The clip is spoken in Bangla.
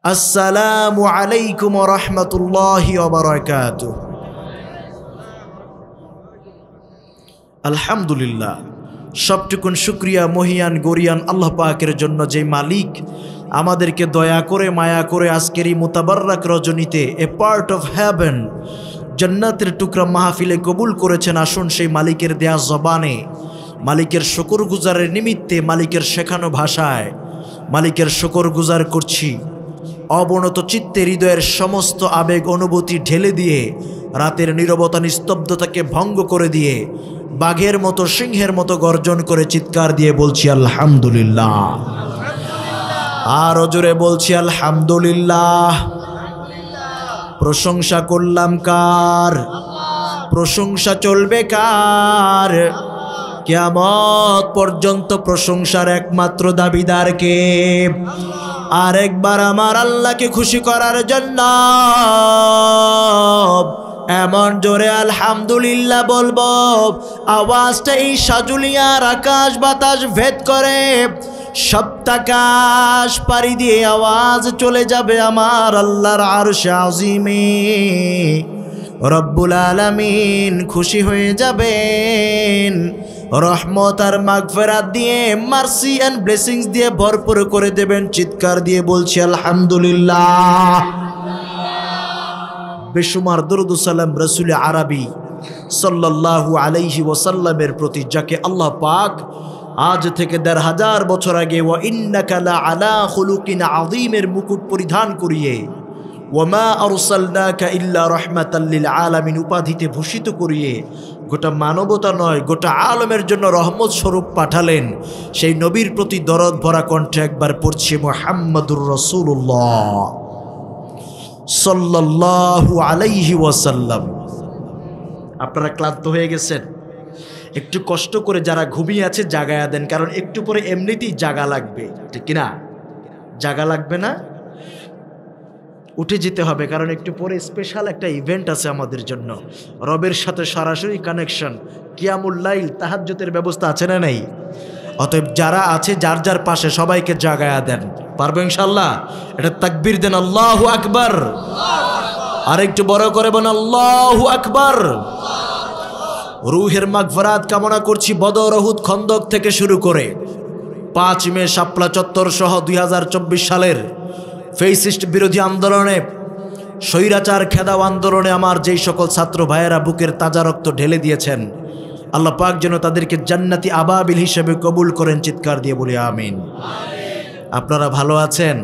আসসালামু আলাইকুম ওয়া রাহমাতুল্লাহি ওয়া বারাকাতুহু। আলহামদুলিল্লাহ, সবটুকুন শুকরিয়া মহিয়ান গরিয়ান আল্লাহ পাকের জন্য, যে মালিক আমাদেরকে দয়া করে মায়া করে আজকের এই মুতাবাররাক রজনীতে এ পার্ট অফ হেভেন, জান্নাতের টুকরা মাহফিলে কবুল করেছেন। আসুন সেই মালিকের দেয়া জবানে, মালিকের শুকর গুজারের নিমিত্তে, মালিকের শেখানো ভাষায় মালিকের শুকর গুজার করছি। অবনত চিত্তে হৃদয়ের সমস্ত আবেগ অনুভূতি ঢেলে দিয়ে, রাতের নীরবতা নিস্তব্ধতাকে ভঙ্গ করে দিয়ে, বাঘের মতো সিংহের মতো গর্জন করে চিৎকার দিয়ে বলছি আলহামদুলিল্লাহ। আরো জোরে বলছি আলহামদুলিল্লাহ। প্রশংসা করলাম কার? প্রশংসা চলবে কার? কিয়ামত পর্যন্ত প্রশংসার একমাত্র দাবিদার কে? আরেকবার আমার আল্লাহকে খুশি করার জন্য এমন জোরে আলহামদুলিল্লাহ বলবো, আওয়াজটা এই সাজুলিয়ার আকাশ বাতাস ভেদ করে সপ্তাকাশ পাড়ি দিয়ে আওয়াজ চলে যাবে আমার আল্লাহর আরশে আজিমে। রব্বুল আলামিন খুশি হয়ে যাবেন, রহমত আর মাগফিরাত দিয়ে, মার্সি এন্ড ব্লেসিংস দিয়ে ভরপুর করে দেবেন। চিৎকার দিয়ে বলছি আলহামদুলিল্লাহ। বেশুমার দরুদ ও সালাম রাসূল আরবি সাল্লাল্লাহু আলাইহি ওয়াসাল্লামের প্রতি, যাকে আল্লাহ পাক আজ থেকে ১৫০০ বছর আগে ওয়া ইন্নাকা লা আলা খুলুকিন আযীমের মুকুট পরিধান করিয়ে, ওয়ামা আরসালনাকা ইল্লা রাহমাতাল লিল আলামিন উপাধিতে ভূষিত করিয়ে গোটা মানবতা নয় গোটা আলমের জন্য রহমত স্বরূপ পাঠালেন। সেই নবীর প্রতি দরদ ভরা কণ্ঠে একবার পড়ছে মুহাম্মাদুর রাসূলুল্লাহ সাল্লাল্লাহু আলাইহি ওয়াসাল্লাম। আপনারা ক্লান্ত হয়ে গেছেন, একটু কষ্ট করে যারা ঘুমিয়ে আছে জাগায়া দেন, কারণ একটু পরে এমনিতেই জাগা লাগবে, ঠিক কিনা? জাগা লাগবে না? উঠে যেতে হবে, কারণ একটু পরে স্পেশাল একটা ইভেন্ট আছে আমাদের জন্য, রবের সাথে সরাসরি কানেকশন। কিয়ামুল লাইল, তাহাজ্জুদের ব্যবস্থা আছে না নাই? অতএব যারা আছে যার যার পাশে সবাইকে জাগায়া দেন। পারবো ইনশাল্লাহ? এটা তাকবীর দেন, আল্লাহু আকবার। আর একটু বড় করে বলেন আল্লাহু আকবার। রুহের মাগফিরাত কামনা করছি। বদর, উহুদ, খন্দক থেকে শুরু করে ৫ মে শাপলা চত্বর সহ ২০২৪ সালের ফেসিস্ট বিরোধী আন্দোলনে, স্বৈরাচার খেদাও আন্দোলনে আমার যেই সকল ছাত্র ভাইয়েরা বুকের তাজা রক্ত ঢেলে দিয়েছেন, আল্লাহ পাক যেন তাদেরকে জান্নাতি আবাবিল হিসেবে কবুল করেন। চিৎকার দিয়ে বলি আমিন। আপনারা ভালো আছেন?